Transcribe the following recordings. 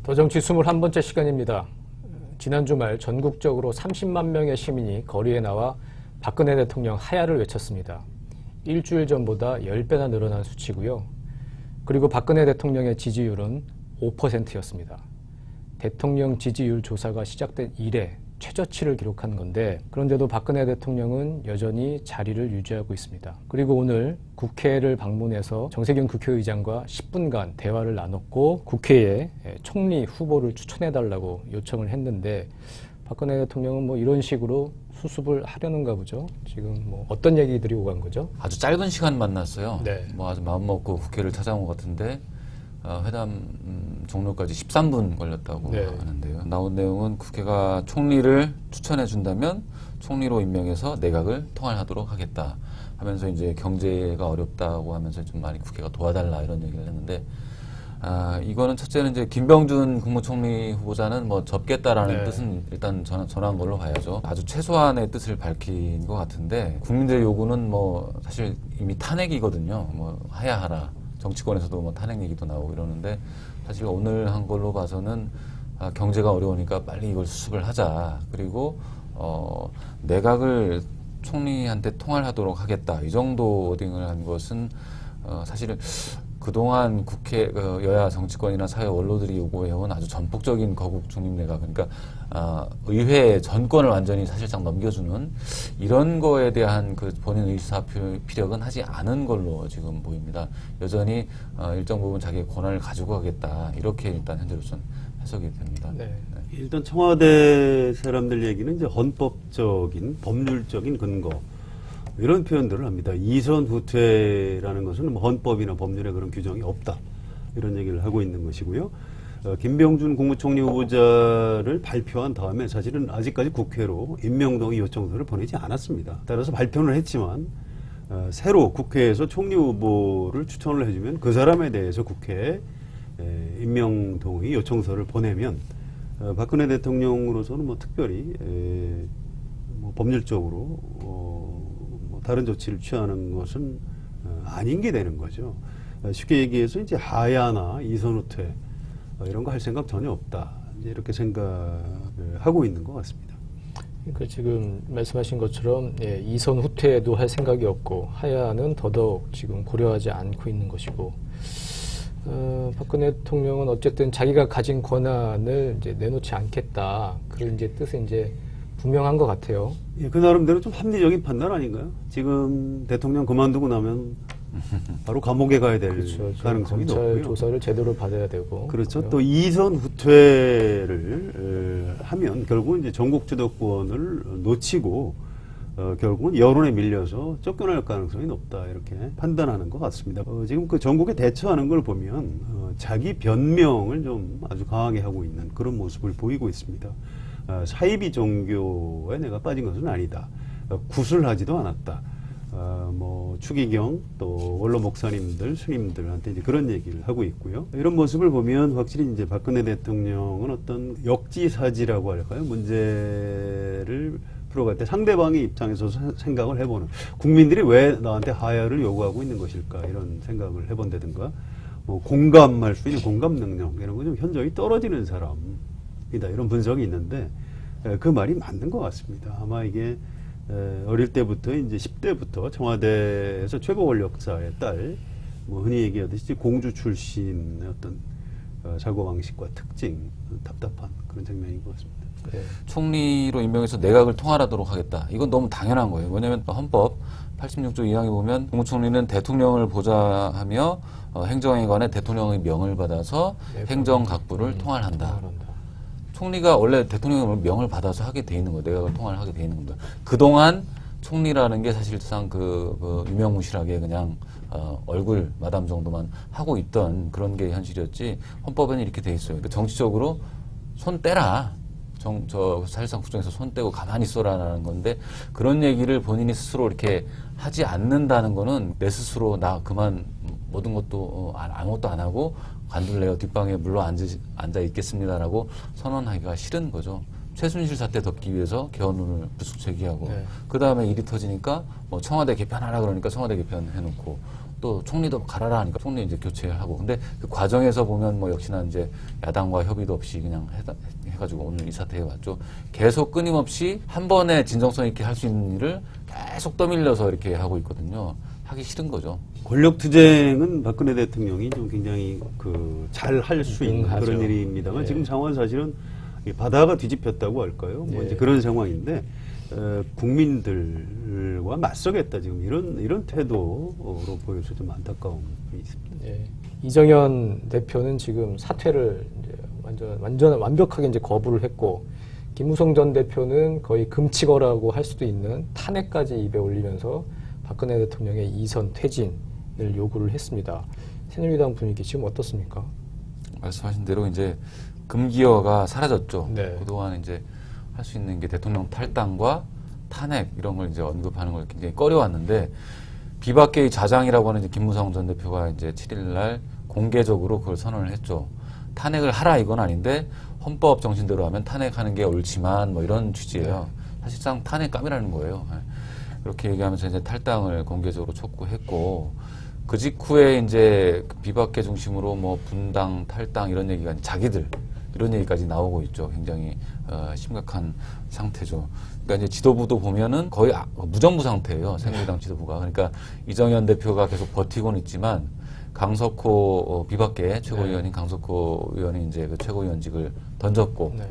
더정치 21번째 시간입니다. 지난 주말 전국적으로 30만 명의 시민이 거리에 나와 박근혜 대통령 하야를 외쳤습니다. 일주일 전보다 10배나 늘어난 수치고요. 그리고 박근혜 대통령의 지지율은 5%였습니다. 대통령 지지율 조사가 시작된 이래 최저치를 기록한 건데, 그런데도 박근혜 대통령은 여전히 자리를 유지하고 있습니다. 그리고 오늘 국회를 방문해서 정세균 국회의장과 10분간 대화를 나눴고 국회에 총리 후보를 추천해달라고 요청을 했는데, 박근혜 대통령은 뭐 이런 식으로 수습을 하려는가 보죠. 지금 뭐 어떤 얘기들이 오간 거죠? 아주 짧은 시간 만났어요. 네. 뭐 아주 마음먹고 국회를 찾아온 것 같은데 회담 종료까지 13분 걸렸다고 네. 하는데요. 나온 내용은 국회가 총리를 추천해 준다면 총리로 임명해서 내각을 통할하도록 하겠다 하면서 이제 경제가 어렵다고 하면서 좀 많이 국회가 도와달라 이런 얘기를 했는데, 이거는 첫째는 이제 김병준 국무총리 후보자는 뭐 접겠다라는 네. 뜻은 일단 전한 걸로 봐야죠. 아주 최소한의 뜻을 밝힌 것 같은데, 국민들의 요구는 뭐 사실 이미 탄핵이거든요. 뭐 하야하라. 정치권에서도 뭐 탄핵 얘기도 나오고 이러는데, 사실 오늘 한 걸로 봐서는 경제가 어려우니까 빨리 이걸 수습을 하자. 그리고 내각을 총리한테 통할하도록 하겠다. 이 정도 워딩을 한 것은 사실은 그동안 국회, 여야 정치권이나 사회 원로들이 요구해온 아주 전폭적인 거국 중립내각, 그러니까 의회 전권을 완전히 사실상 넘겨주는 이런 거에 대한 그 본인 의사피력은 하지 않은 걸로 지금 보입니다. 여전히 일정 부분 자기의 권한을 가지고 가겠다, 이렇게 일단 현재로서는 해석이 됩니다. 네. 일단 청와대 사람들 얘기는 이제 헌법적인, 법률적인 근거, 이런 표현들을 합니다. 이선 후퇴라는 것은 뭐 헌법이나 법률에 그런 규정이 없다, 이런 얘기를 하고 있는 것이고요. 김병준 국무총리 후보자를 발표한 다음에 사실은 아직까지 국회로 임명동의 요청서를 보내지 않았습니다. 따라서 발표는 했지만 새로 국회에서 총리 후보를 추천을 해주면 그 사람에 대해서 국회에 임명동의 요청서를 보내면 박근혜 대통령으로서는 뭐 특별히 뭐 법률적으로 다른 조치를 취하는 것은 아닌 게 되는 거죠. 쉽게 얘기해서 이제 하야나 이선후퇴 이런 거 할 생각 전혀 없다, 이제 이렇게 생각하고 있는 것 같습니다. 그러니까 지금 말씀하신 것처럼 이선 후퇴도 할 생각이 없고 하야는 더더욱 지금 고려하지 않고 있는 것이고, 박근혜 대통령은 어쨌든 자기가 가진 권한을 이제 내놓지 않겠다, 그런 이제 뜻은 이제 분명한 것 같아요. 예, 그 나름대로 좀 합리적인 판단 아닌가요? 지금 대통령 그만두고 나면 바로 감옥에 가야 될 그렇죠. 가능성이 검찰 높고요. 조사를 제대로 받아야 되고. 그렇죠. 그렇고요. 또 이선 후퇴를 하면 결국은 이제 전국 주도권을 놓치고 결국은 여론에 밀려서 쫓겨날 가능성이 높다, 이렇게 판단하는 것 같습니다. 지금 그 전국에 대처하는 걸 보면 자기 변명을 좀 아주 강하게 하고 있는 그런 모습을 보이고 있습니다. 사이비 종교에 내가 빠진 것은 아니다. 구슬하지도 않았다. 뭐 추기경 또 원로 목사님들, 스님들한테 이제 그런 얘기를 하고 있고요. 이런 모습을 보면 확실히 이제 박근혜 대통령은 어떤 역지사지라고 할까요? 문제를 풀어갈 때 상대방의 입장에서 생각을 해보는, 국민들이 왜 나한테 하야를 요구하고 있는 것일까, 이런 생각을 해본다든가, 뭐 공감할 수 있는 공감 능력, 이런 거 좀 현저히 떨어지는 사람이다, 이런 분석이 있는데 그 말이 맞는 것 같습니다. 아마 이게 어릴 때부터 이제 10대부터 청와대에서 최고 권력자의 딸, 뭐 흔히 얘기하듯이 공주 출신의 어떤 사고방식과 특징, 답답한 그런 장면인 것 같습니다. 네. 총리로 임명해서 내각을 통할하도록 하겠다. 이건 너무 당연한 거예요. 왜냐하면 헌법 86조 2항에 보면 국무총리는 대통령을 보좌하며 행정에 관해 대통령의 명을 받아서 행정각부를 통할한다. 통할한다. 총리가 원래 대통령의 명을 받아서 하게 돼 있는 거예요. 내각을 통할하게 돼 있는 겁니다. 그동안 총리라는 게 사실상 그 유명무실하게 그냥 얼굴 마담 정도만 하고 있던 그런 게 현실이었지, 헌법에는 이렇게 돼 있어요. 그러니까 정치적으로 손 떼라. 사실상 국정에서 손 떼고 가만히 있어라라는 건데, 그런 얘기를 본인이 스스로 이렇게 하지 않는다는 거는 내 스스로 나 그만 모든 것도 아무것도 안 하고 관둘래요, 뒷방에 물러 앉아 있겠습니다라고 선언하기가 싫은 거죠. 최순실 사태 덮기 위해서 개헌론을 불쑥 제기하고, 그 다음에 일이 터지니까 뭐 청와대 개편하라 그러니까 청와대 개편해놓고, 또 총리도 가라라 하니까 총리 이제 교체를 하고. 근데 그 과정에서 보면 뭐 역시나 이제 야당과 협의도 없이 그냥 해가지고 오늘 이 사태에 왔죠. 계속 끊임없이 한 번에 진정성 있게 할 수 있는 일을 계속 떠밀려서 이렇게 하고 있거든요. 하기 싫은 거죠. 권력 투쟁은 박근혜 대통령이 좀 굉장히 잘 할 수 있는 능하죠. 그런 일입니다만 예. 지금 상황은 사실은 이 바다가 뒤집혔다고 할까요? 뭐 예. 이제 그런 상황인데 국민들과 맞서겠다 지금 이런 태도로 보여서 좀 안타까움이 있습니다. 예. 이정현 대표는 지금 사퇴를 이제 완벽하게 이제 거부를 했고, 김무성 전 대표는 거의 금치거라고 할 수도 있는 탄핵까지 입에 올리면서 박근혜 대통령의 이선 퇴진을 요구를 했습니다. 새누리당 분위기 지금 어떻습니까? 말씀하신 대로 이제 금기어가 사라졌죠. 네. 그동안 이제 할 수 있는 게 대통령 탈당과 탄핵 이런 걸 이제 언급하는 걸 굉장히 꺼려왔는데, 비박계의 좌장이라고 하는 이제 김무성 전 대표가 이제 7일 날 공개적으로 그걸 선언을 했죠. 탄핵을 하라 이건 아닌데 헌법 정신대로 하면 탄핵하는 게 옳지만 뭐 이런 취지예요. 사실상 탄핵감이라는 거예요. 그렇게 얘기하면서 이제 탈당을 공개적으로 촉구했고, 그 직후에 이제 비박계 중심으로 뭐 분당, 탈당 이런 얘기가 자기들 이런 얘기까지 나오고 있죠. 굉장히 심각한 상태죠. 그러니까 이제 지도부도 보면은 거의 무정부 상태예요. 새누리당 지도부가. 그러니까 이정현 대표가 계속 버티고는 있지만 강석호 비박계 최고위원인 강석호 의원이 이제 그 최고위원직을 던졌고, 네.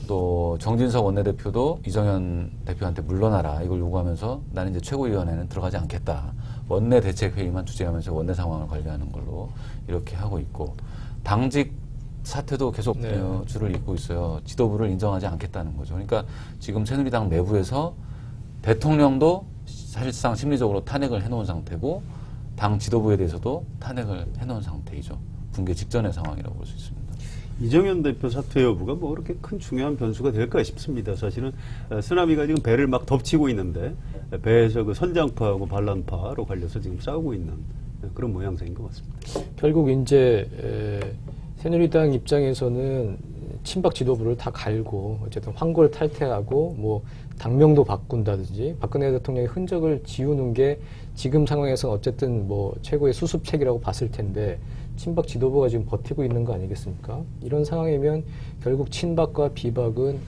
또 정진석 원내대표도 이정현 대표한테 물러나라 이걸 요구하면서 나는 이제 최고위원회는 들어가지 않겠다. 원내대책회의만 주재하면서 원내 상황을 관리하는 걸로 이렇게 하고 있고, 당직 사태도 계속 네. 줄을 잇고 있어요. 지도부를 인정하지 않겠다는 거죠. 그러니까 지금 새누리당 내부에서 대통령도 사실상 심리적으로 탄핵을 해놓은 상태고, 당 지도부에 대해서도 탄핵을 해놓은 상태이죠. 붕괴 직전의 상황이라고 볼 수 있습니다. 이정현 대표 사퇴 여부가 뭐 그렇게 큰 중요한 변수가 될까 싶습니다. 사실은 쓰나미가 지금 배를 막 덮치고 있는데 배에서 그 선장파하고 반란파로 갈려서 지금 싸우고 있는 그런 모양새인 것 같습니다. 결국 이제 새누리당 입장에서는 친박 지도부를 다 갈고 어쨌든 황골 탈퇴하고 뭐 당명도 바꾼다든지 박근혜 대통령의 흔적을 지우는 게 지금 상황에서 어쨌든 뭐 최고의 수습책이라고 봤을 텐데, 친박 지도부가 지금 버티고 있는 거 아니겠습니까? 이런 상황이면 결국 친박과 비박은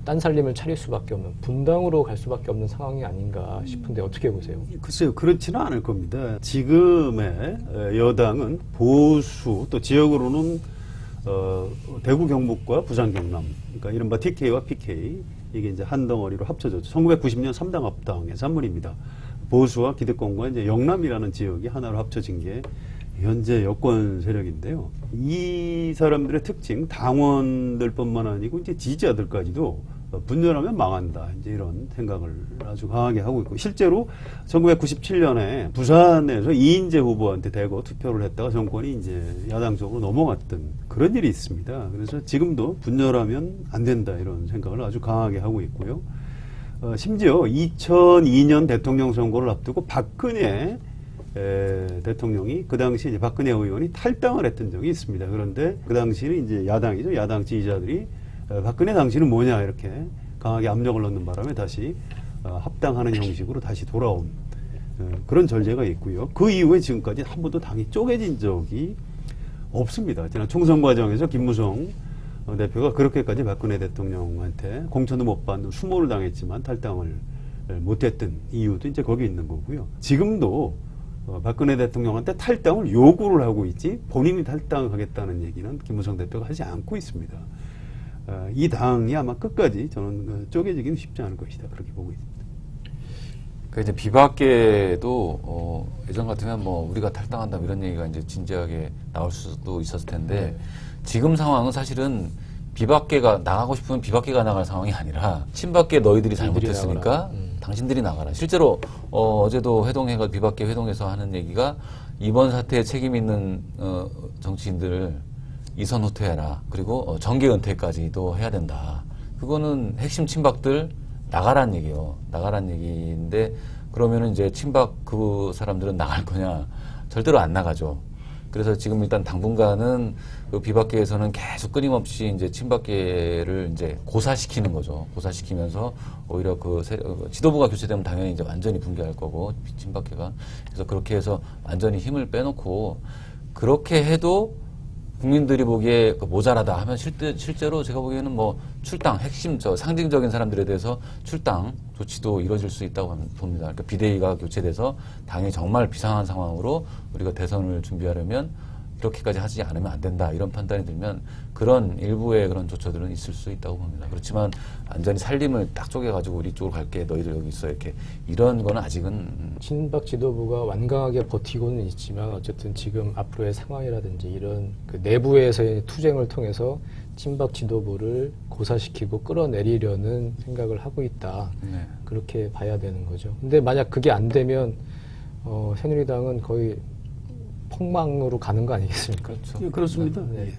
딴살림을 차릴 수밖에 없는, 분당으로 갈 수밖에 없는 상황이 아닌가 싶은데 어떻게 보세요? 글쎄요, 그렇지는 않을 겁니다. 지금의 여당은 보수, 또 지역으로는 대구 경북과 부산 경남, 그러니까 이른바 TK와 PK, 이게 이제 한 덩어리로 합쳐졌죠. 1990년 3당 합당의 산물입니다. 보수와 기득권과 이제 영남이라는 지역이 하나로 합쳐진 게 현재 여권 세력인데요. 이 사람들의 특징, 당원들뿐만 아니고 이제 지지자들까지도 분열하면 망한다, 이제 이런 생각을 아주 강하게 하고 있고, 실제로 1997년에 부산에서 이인재 후보한테 대거 투표를 했다가 정권이 이제 야당 쪽으로 넘어갔던 그런 일이 있습니다. 그래서 지금도 분열하면 안 된다, 이런 생각을 아주 강하게 하고 있고요. 심지어 2002년 대통령 선거를 앞두고 박근혜 대통령이, 그 당시 이제 박근혜 의원이 탈당을 했던 적이 있습니다. 그런데 그 당시는 이제 야당이죠. 야당 지지자들이 박근혜 당시는 뭐냐 이렇게 강하게 압력을 넣는 바람에 다시 합당하는 형식으로 다시 돌아온 그런 전례가 있고요. 그 이후에 지금까지 한 번도 당이 쪼개진 적이 없습니다. 지난 총선 과정에서 김무성 대표가 그렇게까지 박근혜 대통령한테 공천도 못 받는 수모를 당했지만 탈당을 못했던 이유도 이제 거기 있는 거고요. 지금도 박근혜 대통령한테 탈당을 요구를 하고 있지 본인이 탈당하겠다는 얘기는 김무성 대표가 하지 않고 있습니다. 이 당이 아마 끝까지 저는 쪼개지기는 쉽지 않을 것이다, 그렇게 보고 있습니다. 그 이제 비박계도 예전 같으면 뭐 우리가 탈당한다 이런 얘기가 이제 진지하게 나올 수도 있었을 텐데, 지금 상황은 사실은 비박계가 나가고 싶으면 비박계가 나갈 상황이 아니라 친박계 너희들이 잘못했으니까 당신들이 나가라. 실제로 어제도 회동회가 비박계 회동에서 하는 얘기가 이번 사태에 책임 있는 정치인들 이선 후퇴해라. 그리고 정계 은퇴까지도 해야 된다. 그거는 핵심 친박들 나가란 얘기요. 나가란 얘기인데, 그러면은 이제 친박 그 사람들은 나갈 거냐? 절대로 안 나가죠. 그래서 지금 일단 당분간은 그 비박계에서는 계속 끊임없이 이제 친박계를 이제 고사시키는 거죠. 고사시키면서 오히려 지도부가 교체되면 당연히 이제 완전히 붕괴할 거고 친박계가. 그래서 그렇게 해서 완전히 힘을 빼놓고 그렇게 해도 국민들이 보기에 모자라다 하면 실제로 제가 보기에는 뭐 출당, 핵심, 상징적인 사람들에 대해서 출당 조치도 이뤄질 수 있다고 봅니다. 그러니까 비대위가 교체돼서 당이 정말 비상한 상황으로 우리가 대선을 준비하려면 이렇게까지 하지 않으면 안 된다. 이런 판단이 들면 그런 일부의 그런 조처들은 있을 수 있다고 봅니다. 그렇지만 완전히 살림을 딱 쪼개가지고 우리 쪽으로 갈게. 너희들 여기 있어. 이렇게 이런 거는 아직은 친박 지도부가 완강하게 버티고는 있지만 어쨌든 지금 앞으로의 상황이라든지 이런 그 내부에서의 투쟁을 통해서 친박 지도부를 고사시키고 끌어내리려는 생각을 하고 있다. 네. 그렇게 봐야 되는 거죠. 근데 만약 그게 안 되면 새누리당은 거의 폭망으로 가는 거 아니겠습니까? 그렇죠. 예, 그렇습니다. 네. 예.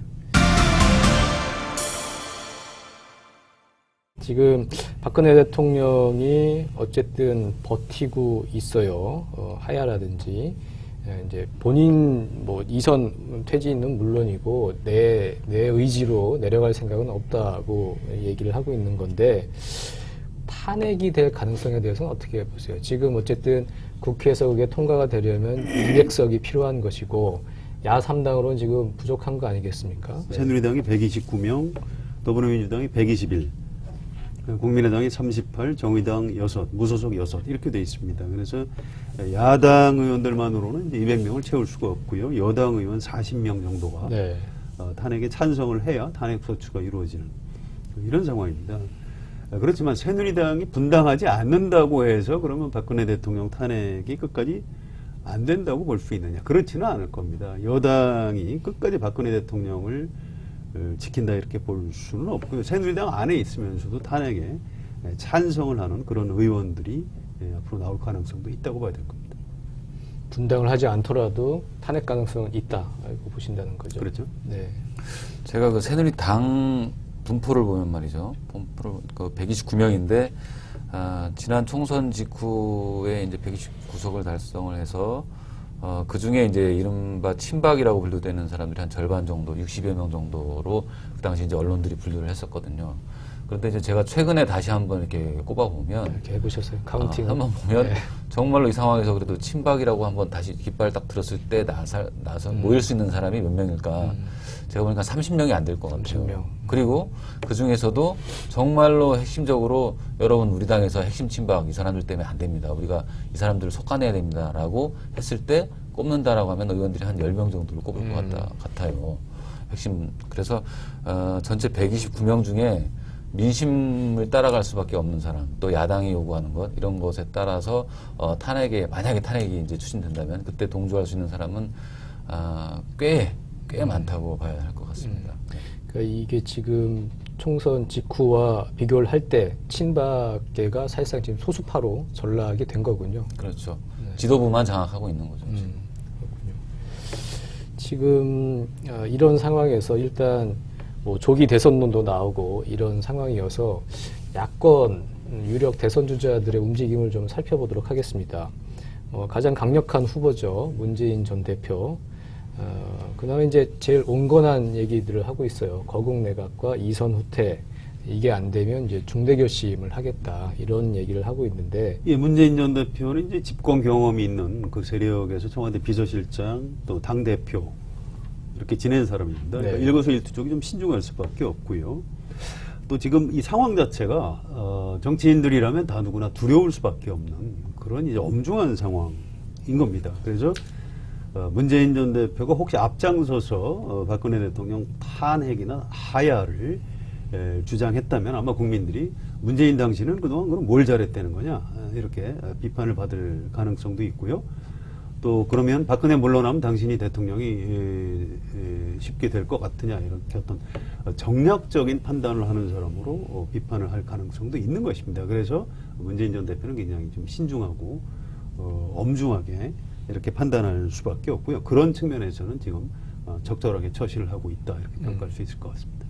지금 박근혜 대통령이 어쨌든 버티고 있어요. 하야라든지 이제 본인 뭐 이선 퇴진은 물론이고 내 의지로 내려갈 생각은 없다고 얘기를 하고 있는 건데 탄핵이 될 가능성에 대해서는 어떻게 보세요? 지금 어쨌든 국회에서 그게 통과가 되려면 200석이 필요한 것이고 야 3당으로는 지금 부족한 거 아니겠습니까? 새누리당이 129명, 더불어민주당이 121, 국민의당이 38, 정의당 6, 무소속 6 이렇게 돼 있습니다. 그래서 야당 의원들만으로는 이제 200명을 채울 수가 없고요. 여당 의원 40명 정도가 네. 탄핵에 찬성을 해야 탄핵 소추가 이루어지는 이런 상황입니다. 그렇지만 새누리당이 분당하지 않는다고 해서 그러면 박근혜 대통령 탄핵이 끝까지 안 된다고 볼 수 있느냐? 그렇지는 않을 겁니다. 여당이 끝까지 박근혜 대통령을 지킨다 이렇게 볼 수는 없고요. 새누리당 안에 있으면서도 탄핵에 찬성을 하는 그런 의원들이 앞으로 나올 가능성도 있다고 봐야 될 겁니다. 분당을 하지 않더라도 탄핵 가능성은 있다고 보신다는 거죠. 그렇죠. 네. 제가 그 새누리당 분포를 보면 말이죠. 분포를 129명인데 지난 총선 직후에 이제 129석을 달성을 해서 그 중에 이제 이른바 친박이라고 분류되는 사람들이 한 절반 정도, 60여 명 정도로 그 당시 이제 언론들이 분류를 했었거든요. 그런데 이제 제가 최근에 다시 한번 이렇게 꼽아보면 이렇게 해보셨어요? 카운팅 한번 보면 네. 정말로 이 상황에서 그래도 친박이라고 한번 다시 깃발 딱 들었을 때 나서 모일 수 있는 사람이 몇 명일까? 제가 보니까 30명이 안 될 것 같아요. 30명. 그리고 그 중에서도 정말로 핵심적으로 여러분 우리 당에서 핵심 친박 이 사람들 때문에 안 됩니다. 우리가 이 사람들을 속아내야 됩니다라고 했을 때 꼽는다라고 하면 의원들이 한 10명 정도를 꼽을 것 같아요. 핵심. 그래서 전체 129명 중에 민심을 따라갈 수밖에 없는 사람, 또 야당이 요구하는 것 이런 것에 따라서 만약에 탄핵이 이제 추진된다면 그때 동조할 수 있는 사람은 꽤 많다고 봐야 할 것 같습니다. 네. 그러니까 이게 지금 총선 직후와 비교를 할 때 친박계가 사실상 지금 소수파로 전락이 된 거군요. 그렇죠. 지도부만 장악하고 있는 거죠. 지금. 그렇군요. 지금 이런 상황에서 일단 뭐 조기 대선론도 나오고 이런 상황이어서 야권 유력 대선 주자들의 움직임을 좀 살펴보도록 하겠습니다. 가장 강력한 후보죠. 문재인 전 대표. 그다음에 이제 제일 온건한 얘기들을 하고 있어요. 거국 내각과 이선 후퇴. 이게 안 되면 이제 중대결심을 하겠다. 이런 얘기를 하고 있는데. 예, 문재인 전 대표는 이제 집권 경험이 있는 그 세력에서 청와대 비서실장 또 당대표 이렇게 지낸 사람입니다. 그러니까 네. 일거수일투족이 좀 신중할 수밖에 없고요. 또 지금 이 상황 자체가 정치인들이라면 다 누구나 두려울 수밖에 없는 그런 이제 엄중한 상황인 겁니다. 그래서 문재인 전 대표가 혹시 앞장서서 박근혜 대통령 탄핵이나 하야를 주장했다면 아마 국민들이 문재인 당신은 그동안 그럼 뭘 잘했다는 거냐 이렇게 비판을 받을 가능성도 있고요. 또 그러면 박근혜 물러나면 당신이 대통령이 쉽게 될 것 같으냐 이렇게 어떤 정략적인 판단을 하는 사람으로 비판을 할 가능성도 있는 것입니다. 그래서 문재인 전 대표는 굉장히 좀 신중하고 엄중하게 이렇게 판단할 수밖에 없고요. 그런 측면에서는 지금 적절하게 처신을 하고 있다 이렇게 평가할 수 있을 것 같습니다.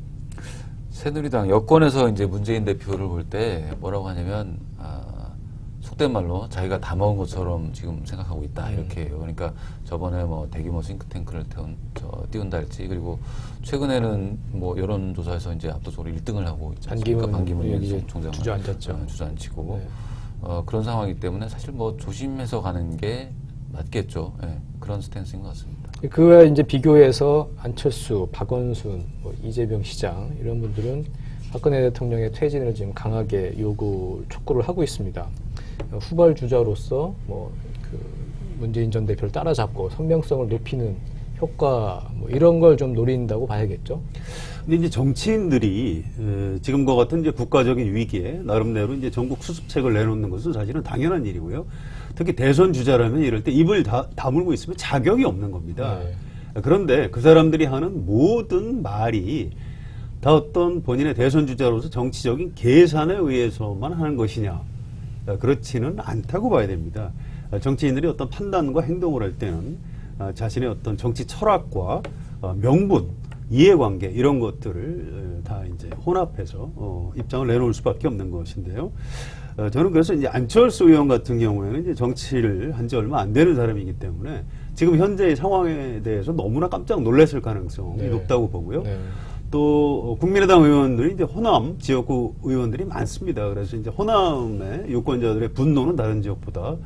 새누리당 여권에서 이제 문재인 대표를 볼 때 뭐라고 하냐면 속된 말로 자기가 다 먹은 것처럼 지금 생각하고 있다 이렇게 해요. 그러니까 저번에 뭐 대규모 싱크탱크를 띄운다 할지 그리고 최근에는 뭐 여론조사에서 이제 압도적으로 1등을 하고 있지 않습니까? 반기문 여기 총장 주저앉았죠. 주저앉히고 네. 그런 상황이기 때문에 사실 뭐 조심해서 가는 게 맞겠죠. 예, 그런 스탠스인 것 같습니다. 그와 이제 비교해서 안철수, 박원순, 뭐 이재명 시장 이런 분들은 박근혜 대통령의 퇴진을 지금 강하게 촉구를 하고 있습니다. 후발 주자로서 뭐 그 문재인 전 대표를 따라잡고 선명성을 높이는 효과 뭐 이런 걸 좀 노린다고 봐야겠죠. 근데 이제 정치인들이 지금과 같은 이제 국가적인 위기에 나름대로 이제 전국 수습책을 내놓는 것은 사실은 당연한 일이고요. 특히 대선 주자라면 이럴 때 입을 다물고 있으면 자격이 없는 겁니다. 네. 그런데 그 사람들이 하는 모든 말이 다 어떤 본인의 대선 주자로서 정치적인 계산에 의해서만 하는 것이냐? 그렇지는 않다고 봐야 됩니다. 정치인들이 어떤 판단과 행동을 할 때는 자신의 어떤 정치 철학과 명분, 이해관계 이런 것들을 다 이제 혼합해서 입장을 내놓을 수밖에 없는 것인데요. 저는 그래서 이제 안철수 의원 같은 경우에는 이제 정치를 한 지 얼마 안 되는 사람이기 때문에 지금 현재의 상황에 대해서 너무나 깜짝 놀랐을 가능성이 네. 높다고 보고요. 네. 또 국민의당 의원들이 이제 호남 지역구 의원들이 많습니다. 그래서 이제 호남의 유권자들의 분노는 다른 지역보다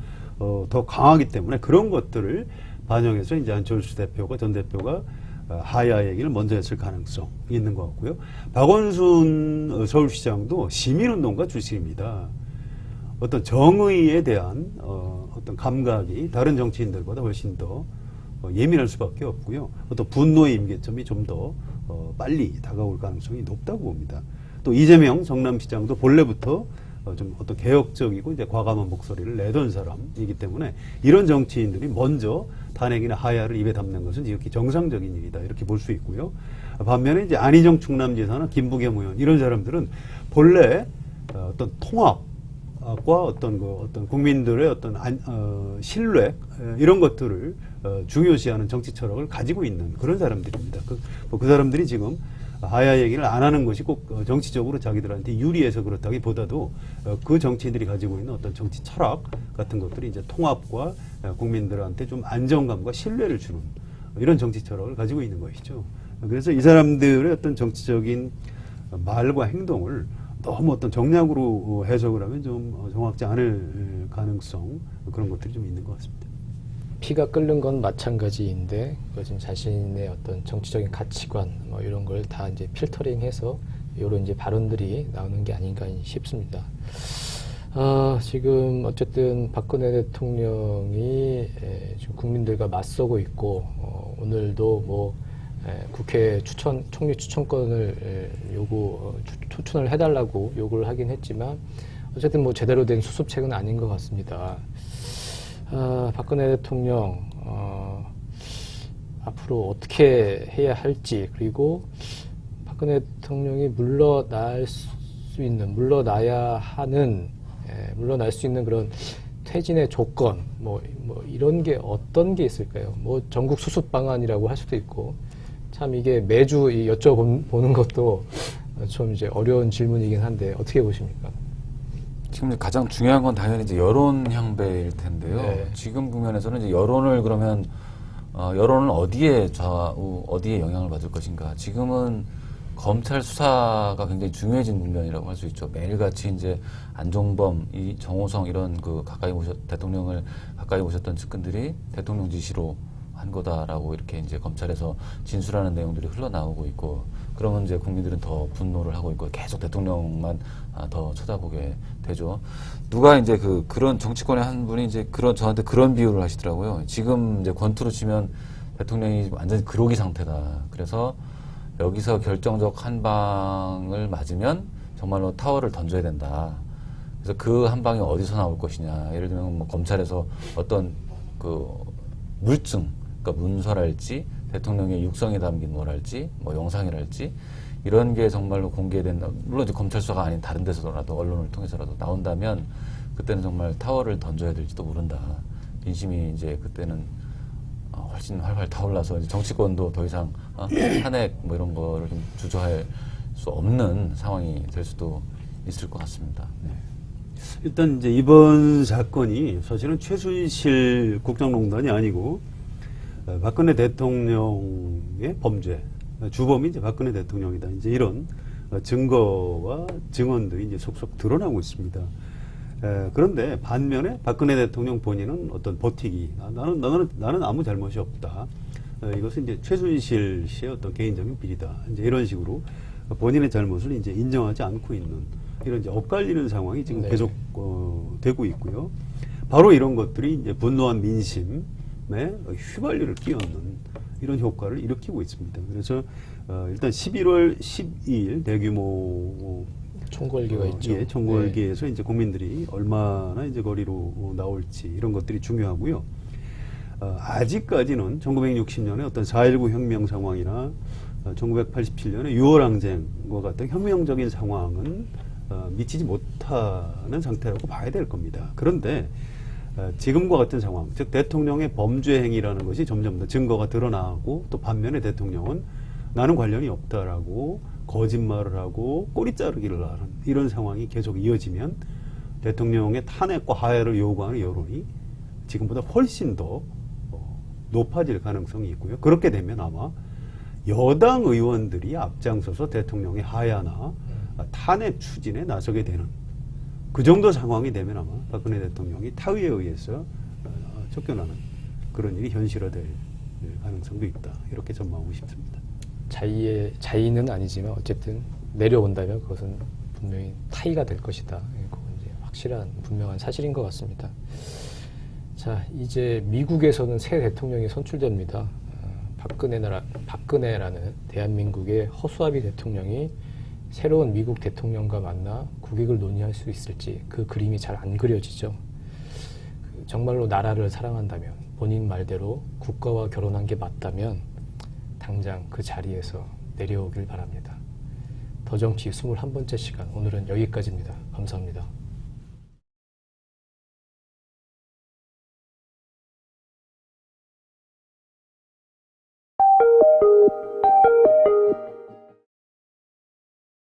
더 강하기 때문에 그런 것들을 반영해서 이제 안철수 대표가 전 대표가 하야 얘기를 먼저 했을 가능성이 있는 것 같고요. 박원순 서울시장도 시민운동가 출신입니다. 어떤 정의에 대한 어떤 감각이 다른 정치인들보다 훨씬 더 예민할 수밖에 없고요. 어떤 분노의 임계점이 좀 더 빨리 다가올 가능성이 높다고 봅니다. 또 이재명 성남시장도 본래부터 좀 어떤 개혁적이고 이제 과감한 목소리를 내던 사람이기 때문에 이런 정치인들이 먼저 탄핵이나 하야를 입에 담는 것은 이렇게 정상적인 일이다 이렇게 볼 수 있고요. 반면에 이제 안희정 충남지사나 김부겸 의원 이런 사람들은 본래 어떤 통합과 어떤 국민들의 어떤 신뢰 이런 것들을 중요시하는 정치 철학을 가지고 있는 그런 사람들입니다. 그 사람들이 지금 하야 얘기를 안 하는 것이 꼭 정치적으로 자기들한테 유리해서 그렇다기보다도 그 정치인들이 가지고 있는 어떤 정치 철학 같은 것들이 이제 통합과 국민들한테 좀 안정감과 신뢰를 주는 이런 정치 철학을 가지고 있는 것이죠. 그래서 이 사람들의 어떤 정치적인 말과 행동을 너무 어떤 정략으로 해석을 하면 좀 정확지 않을 가능성 그런 것들이 좀 있는 것 같습니다. 피가 끓는 건 마찬가지인데 그것은 자신의 어떤 정치적인 가치관 뭐 이런 걸 다 이제 필터링해서 이런 이제 발언들이 나오는 게 아닌가 싶습니다. 지금 어쨌든 박근혜 대통령이 지금 국민들과 맞서고 있고 오늘도 뭐 국회 총리 추천권을 추천을 해달라고 요구를 하긴 했지만 어쨌든 뭐 제대로 된 수습책은 아닌 것 같습니다. 박근혜 대통령 앞으로 어떻게 해야 할지 그리고 박근혜 대통령이 물러날 수 있는 물러날 수 있는 그런 퇴진의 조건 뭐 이런 게 어떤 게 있을까요? 뭐 전국 수습 방안이라고 할 수도 있고 참 이게 매주 여쭤보는 것도 좀 이제 어려운 질문이긴 한데 어떻게 보십니까? 지금 가장 중요한 건 당연히 이제 여론 향배일 텐데요. 네. 지금 국면에서는 이제 여론을 그러면 여론은 어디에 영향을 받을 것인가? 지금은 검찰 수사가 굉장히 중요해진 국면이라고 할 수 있죠. 매일같이 이제 안종범, 정호성 이런 대통령을 가까이 모셨던 측근들이 대통령 지시로 한 거다라고 이렇게 이제 검찰에서 진술하는 내용들이 흘러나오고 있고, 그러면 이제 국민들은 더 분노를 하고 있고 계속 대통령만 더 쳐다보게 되죠. 누가 이제 그런 정치권의 한 분이 이제 저한테 그런 비유를 하시더라고요. 지금 이제 권투로 치면 대통령이 완전히 그로기 상태다. 그래서 여기서 결정적 한 방을 맞으면 정말로 타워를 던져야 된다. 그래서 그 한 방이 어디서 나올 것이냐. 예를 들면 뭐 검찰에서 어떤 물증, 그러니까 문서랄지 대통령의 육성에 담긴 뭐랄지 뭐 영상이랄지 이런 게 정말로 공개된다. 물론 이제 검찰 수사가 아닌 다른 데서라도 언론을 통해서라도 나온다면 그때는 정말 타워를 던져야 될지도 모른다. 민심이 이제 그때는 훨씬 활활 타올라서 이제 정치권도 더 이상 탄핵 뭐 이런 거를 좀 주저할 수 없는 상황이 될 수도 있을 것 같습니다. 네. 일단 이제 이번 사건이 사실은 최순실 국정농단이 아니고 박근혜 대통령의 범죄, 주범이 이제 박근혜 대통령이다. 이제 이런 증거와 증언들이 이제 속속 드러나고 있습니다. 그런데 반면에 박근혜 대통령 본인은 어떤 버티기, 나는 아무 잘못이 없다. 이것은 이제 최순실 씨의 어떤 개인적인 비리다. 이제 이런 식으로 본인의 잘못을 이제 인정하지 않고 있는 이런 이제 엇갈리는 상황이 지금 네. 계속 되고 있고요. 바로 이런 것들이 이제 분노한 민심에 휘발유를 끼얹는 이런 효과를 일으키고 있습니다. 그래서 일단 11월 12일 대규모 총궐기가 있죠. 예, 총궐기에서 이제 국민들이 얼마나 이제 거리로 나올지 이런 것들이 중요하고요. 아직까지는 1960년에 어떤 4.19 혁명 상황이나 1987년에 6월 항쟁과 같은 혁명적인 상황은 미치지 못하는 상태라고 봐야 될 겁니다. 그런데 지금과 같은 상황, 즉 대통령의 범죄 행위라는 것이 점점 더 증거가 드러나고 또 반면에 대통령은 나는 관련이 없다라고 거짓말을 하고 꼬리 자르기를 하는 이런 상황이 계속 이어지면 대통령의 탄핵과 하야를 요구하는 여론이 지금보다 훨씬 더 높아질 가능성이 있고요. 그렇게 되면 아마 여당 의원들이 앞장서서 대통령의 하야나 탄핵 추진에 나서게 되는 그 정도 상황이 되면 아마 박근혜 대통령이 타의에 의해서 쫓겨나는 그런 일이 현실화될 가능성도 있다. 이렇게 전망하고 싶습니다. 자의는 아니지만 어쨌든 내려온다면 그것은 분명히 타의가 될 것이다. 그건 이제 확실한 분명한 사실인 것 같습니다. 자, 이제 미국에서는 새 대통령이 선출됩니다. 박근혜라는 대한민국의 허수아비 대통령이 새로운 미국 대통령과 만나 국익을 논의할 수 있을지 그 그림이 잘 안 그려지죠. 정말로 나라를 사랑한다면 본인 말대로 국가와 결혼한 게 맞다면 당장 그 자리에서 내려오길 바랍니다. 더 정치 21번째 시간 오늘은 여기까지입니다. 감사합니다.